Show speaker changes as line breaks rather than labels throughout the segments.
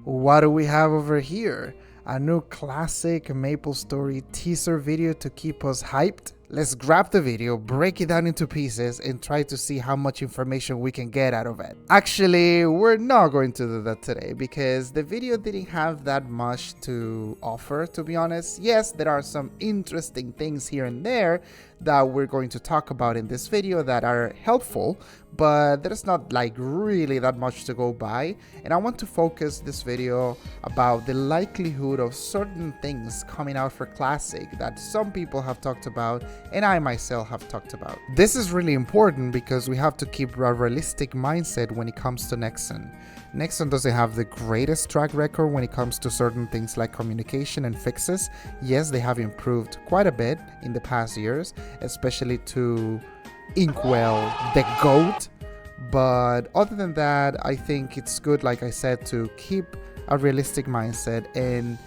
What do we have over here? A new classic MapleStory teaser video to keep us hyped? Let's grab the video, break it down into pieces, and try to see how much information we can get out of it. Actually, we're not going to do that today because the video didn't have that much to offer, to be honest. Yes, there are some interesting things here and there that we're going to talk about in this video that are helpful, but there's not like really that much to go by. And I want to focus this video about the likelihood of certain things coming out for Classic that some people have talked about and I myself have talked about. This is really important because we have to keep a realistic mindset when it comes to Nexon. Nexon doesn't have the greatest track record when it comes to certain things like communication and fixes. Yes, they have improved quite a bit in the past years, especially to Inkwell, the GOAT. But other than that, I think it's good, like I said, to keep a realistic mindset and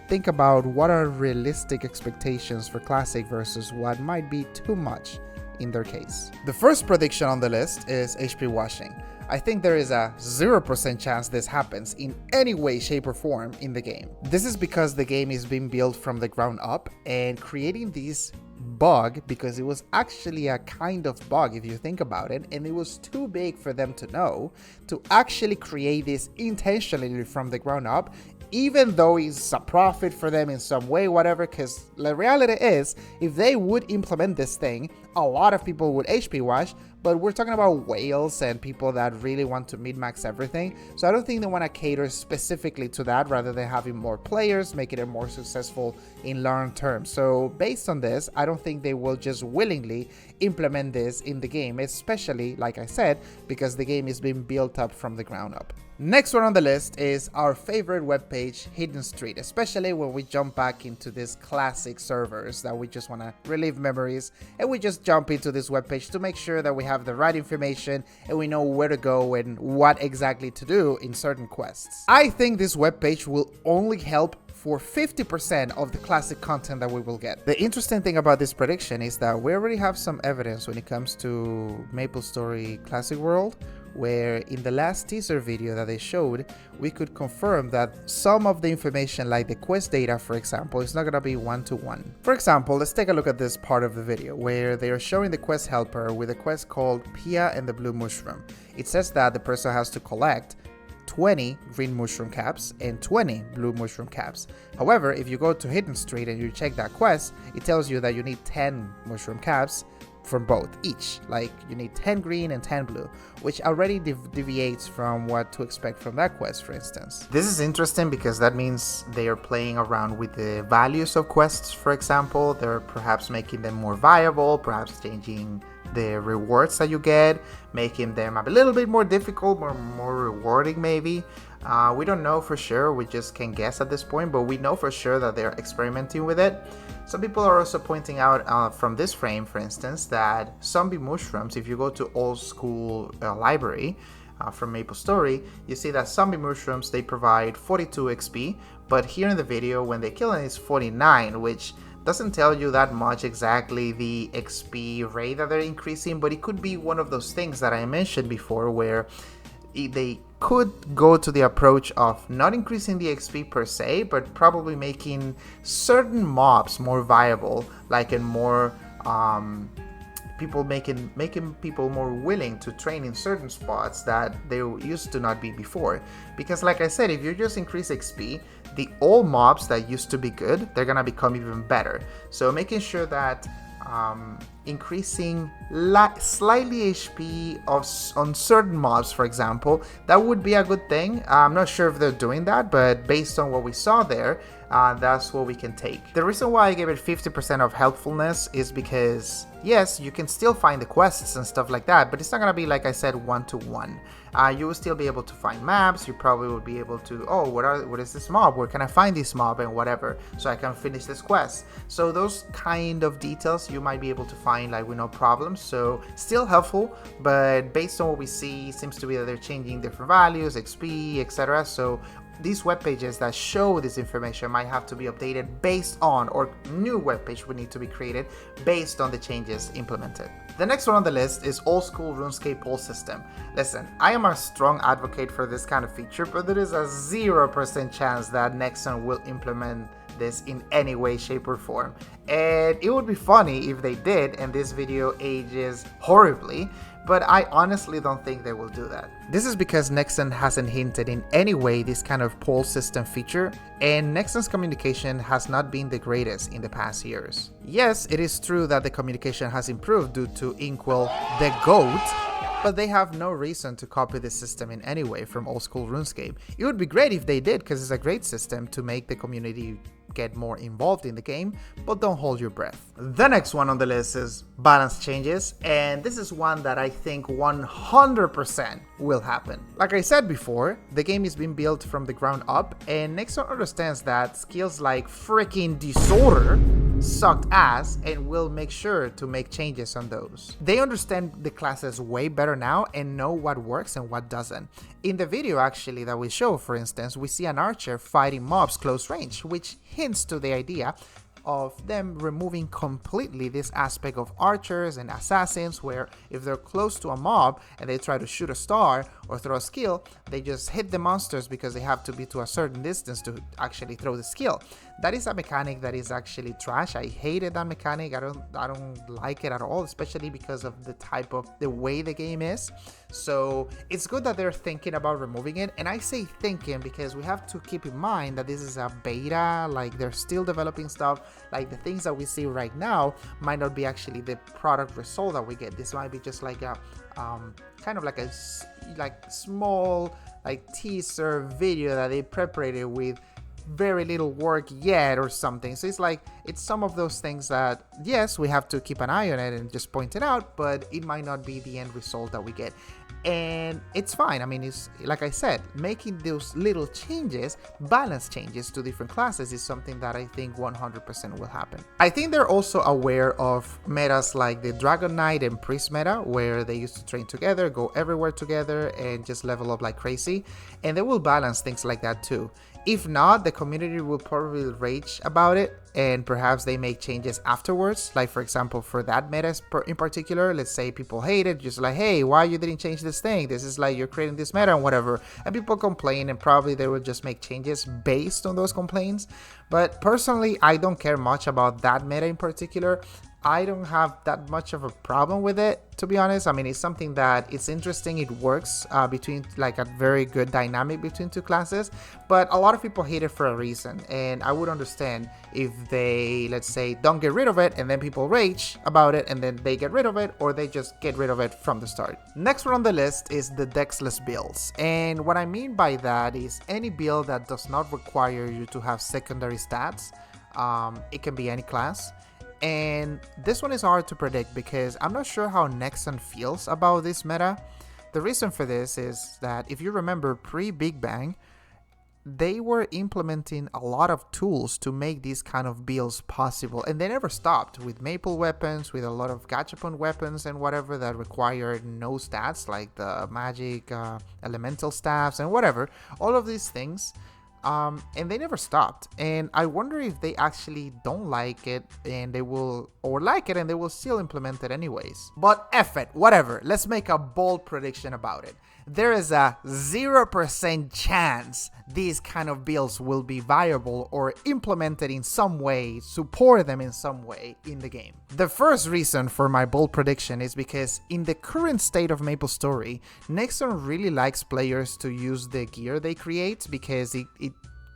think about what are realistic expectations for Classic versus what might be too much in their case. The first prediction on the list is HP washing. I think there is a 0% chance this happens in any way, shape, or form in the game. This is because the game is being built from the ground up, and creating this bug, because it was actually a kind of bug if you think about it, and it was too big for them to know, to actually create this intentionally from the ground up, even though it's a profit for them in some way, whatever, because the reality is, if they would implement this thing, a lot of people would HP wash, but we're talking about whales and people that really want to min-max everything, so I don't think they want to cater specifically to that rather than having more players, making it more successful in long term. So based on this, I don't think they will just willingly implement this in the game, especially, like I said, because the game is being built up from the ground up. Next one on the list is our favorite webpage, Hidden Street, especially when we jump back into these classic servers that we just want to relive memories, and we just jump into this webpage to make sure that we have the right information and we know where to go and what exactly to do in certain quests. I think this webpage will only help for 50% of the classic content that we will get. The interesting thing about this prediction is that we already have some evidence when it comes to MapleStory Classic World, where in the last teaser video that they showed, we could confirm that some of the information, like the quest data, for example, is not going to be one-to-one. For example, let's take a look at this part of the video where they are showing the quest helper with a quest called Pia and the Blue Mushroom. It says that the person has to collect 20 green mushroom caps and 20 blue mushroom caps. However, if you go to Hidden Street and you check that quest, it tells you that you need 10 mushroom caps from both each. Like, you need 10 green and 10 blue, which already deviates from what to expect from that quest, for instance. This is interesting because that means they are playing around with the values of quests. For example, they're perhaps making them more viable, perhaps changing the rewards that you get, making them a little bit more difficult, more rewarding maybe. We don't know for sure, we just can guess at this point, but we know for sure that they're experimenting with it. Some people are also pointing out from this frame, for instance, that zombie mushrooms, if you go to old school library from MapleStory, you see that zombie mushrooms, they provide 42 XP, but here in the video when they kill it, it's 49, which doesn't tell you that much exactly the XP rate that they're increasing, but it could be one of those things that I mentioned before where they could go to the approach of not increasing the XP per se, but probably making certain mobs more viable, like in more people making people more willing to train in certain spots that they used to not be before. Because like I said, if you just increase XP, the old mobs that used to be good, they're gonna become even better. So making sure that increasing slightly HP on certain mobs, for example, that would be a good thing. I'm not sure if they're doing that, but based on what we saw there, that's what we can take. The reason why I gave it 50% of helpfulness is because, yes, you can still find the quests and stuff like that, but it's not gonna be, like I said, one-to-one. You will still be able to find maps. You probably will be able to, oh, what is this mob? Where can I find this mob and whatever, so I can finish this quest. So those kind of details you might be able to find like with no problem. So still helpful, but based on what we see, seems to be that they're changing different values, XP, etc. So these web pages that show this information might have to be updated based on, or new web page would need to be created based on the changes implemented. The next one on the list is old school RuneScape poll system. Listen, I am a strong advocate for this kind of feature, but there is a 0% chance that Nexon will implement this in any way, shape, or form. And it would be funny if they did and this video ages horribly, but I honestly don't think they will do that. This is because Nexon hasn't hinted in any way this kind of poll system feature, and Nexon's communication has not been the greatest in the past years. Yes, it is true that the communication has improved due to Inkwell the GOAT, but they have no reason to copy the system in any way from old school RuneScape. It would be great if they did, because it's a great system to make the community get more involved in the game, but don't hold your breath. The next one on the list is balance changes, and this is one that I think 100% will happen. Like I said before, the game is being built from the ground up, and Nexon understands that skills like freaking Disorder sucked ass and will make sure to make changes on those. They understand the classes way better now and know what works and what doesn't. In the video actually that we show, for instance, we see an archer fighting mobs close range, which hints to the idea of them removing completely this aspect of archers and assassins, where if they're close to a mob and they try to shoot a star or throw a skill, they just hit the monsters because they have to be to a certain distance to actually throw the skill. That is a mechanic that is actually trash. I hated that mechanic. I don't like it at all, especially because of the way the game is. So it's good that they're thinking about removing it. And I say thinking because we have to keep in mind that this is a beta, like they're still developing stuff. Like the things that we see right now might not be actually the product result that we get. This might be just like a kind of like a small teaser video that they preparated with very little work yet or something. So it's some of those things that, yes, we have to keep an eye on it and just point it out, but it might not be the end result that we get. And it's fine. I mean, it's like I said, making those little changes, balance changes to different classes, is something that I think 100% will happen. I think they're also aware of metas like the Dragon Knight and Priest meta, where they used to train together, go everywhere together, and just level up like crazy. And they will balance things like that too. If not, the community will probably rage about it, and perhaps they make changes afterwards. Like, for example, for that meta in particular, let's say people hate it, just like, hey, why you didn't change this thing? This is like you're creating this meta and whatever. And people complain, and probably they will just make changes based on those complaints. But personally, I don't care much about that meta in particular. I don't have that much of a problem with it, to be honest. I mean, it's something that it's interesting. It works between like a very good dynamic between two classes, but a lot of people hate it for a reason. And I would understand if they, let's say, don't get rid of it and then people rage about it and then they get rid of it, or they just get rid of it from the start. Next one on the list is the Dexless builds. And what I mean by that is any build that does not require you to have secondary stats. It can be any class. And this one is hard to predict because I'm not sure how Nexon feels about this meta. The reason for this is that if you remember pre-Big Bang, they were implementing a lot of tools to make these kind of builds possible, and they never stopped with Maple weapons, with a lot of gachapon weapons and whatever that required no stats, like the magic elemental staffs and whatever, all of these things. And they never stopped, and I wonder if they actually don't like it and they will, or like it and they will still implement it anyways. But F it, whatever, let's make a bold prediction about it. There is a 0% chance these kind of builds will be viable or implemented in some way, support them in some way in the game. The first reason for my bold prediction is because in the current state of MapleStory, Nexon really likes players to use the gear they create because it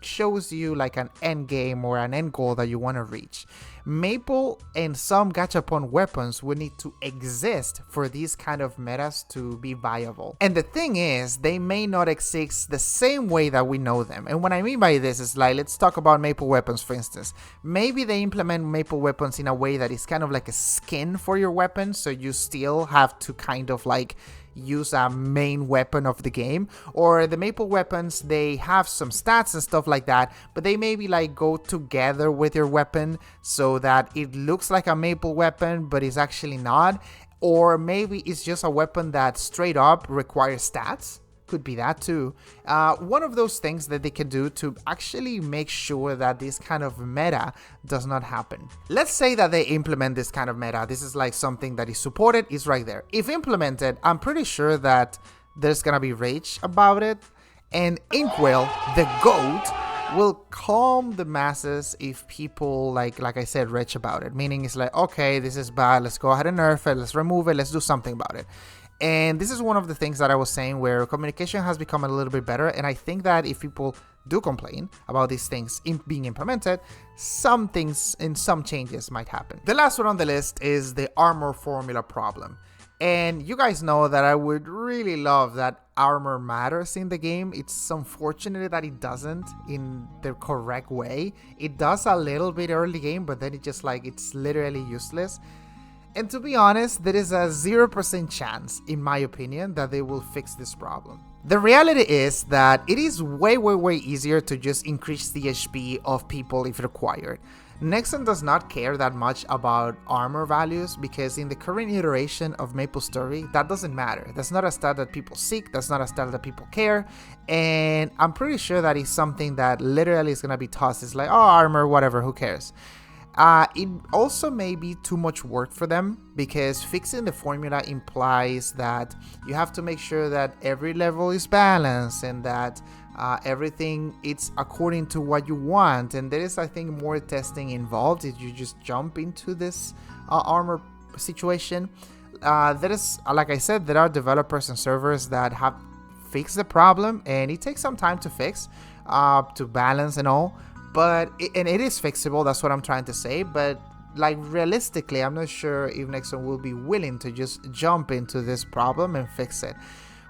shows you like an end game or an end goal that you want to reach. Maple and some gachapon weapons would need to exist for these kind of metas to be viable. And the thing is, they may not exist the same way that we know them. And what I mean by this is like, let's talk about Maple weapons, for instance. Maybe they implement Maple weapons in a way that is kind of like a skin for your weapon, so you still have to kind of like use a main weapon of the game. Or the Maple weapons, they have some stats and stuff like that, but they maybe like go together with your weapon so that it looks like a Maple weapon but it's actually not. Or maybe it's just a weapon that straight up requires stats, could be that too. One of those things that they can do to actually make sure that this kind of meta does not happen. Let's say that they implement this kind of meta. This is like something that is supported, is right there. If implemented, I'm pretty sure that there's gonna be rage about it, and Inkwell, the GOAT, will calm the masses if people, like I said, rage about it. Meaning it's like, okay, this is bad, let's go ahead and nerf it, let's remove it, let's do something about it. And this is one of the things that I was saying, where communication has become a little bit better, and I think that if people do complain about these things being implemented, some things and some changes might happen. The last one on the list is the armor formula problem. And you guys know that I would really love that armor matters in the game. It's unfortunate that it doesn't in the correct way. It does a little bit early game, but then it's literally useless. And to be honest, there is a 0% chance, in my opinion, that they will fix this problem. The reality is that it is way easier to just increase the HP of people if required. Nexon does not care that much about armor values, because in the current iteration of MapleStory, that doesn't matter. That's not a stat that people seek, that's not a stat that people care, and I'm pretty sure that is something that literally is gonna be tossed. It's like, oh, armor, whatever, who cares? It also may be too much work for them, because fixing the formula implies that you have to make sure that every level is balanced and that everything it's according to what you want, and there is, I think, more testing involved if you just jump into this armor situation. There is, like I said, there are developers and servers that have fixed the problem, and it takes some time to fix, to balance and all. But it is fixable, that's what I'm trying to say. But like realistically, I'm not sure if Nexon will be willing to just jump into this problem and fix it.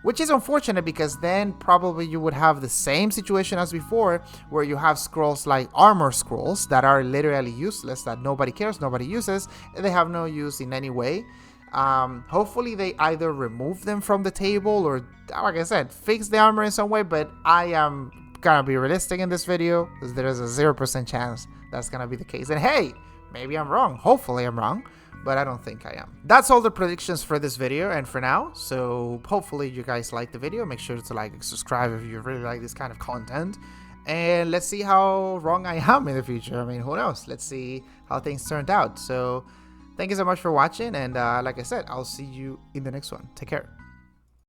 Which is unfortunate, because then probably you would have the same situation as before, where you have scrolls like armor scrolls that are literally useless, that nobody cares, nobody uses, and they have no use in any way. Hopefully they either remove them from the table or, like I said, fix the armor in some way, but I am gonna be realistic in this video, because there is a 0% chance that's gonna be the case. And hey, maybe I'm wrong, hopefully I'm wrong, but I don't think I am. That's all the predictions for this video and for now. So hopefully you guys like the video. Make sure to like and subscribe if you really like this kind of content, and let's see how wrong I am in the future. I mean, who knows? Let's see how things turned out. So thank you so much for watching, and like I said, I'll see you in the next one. Take care.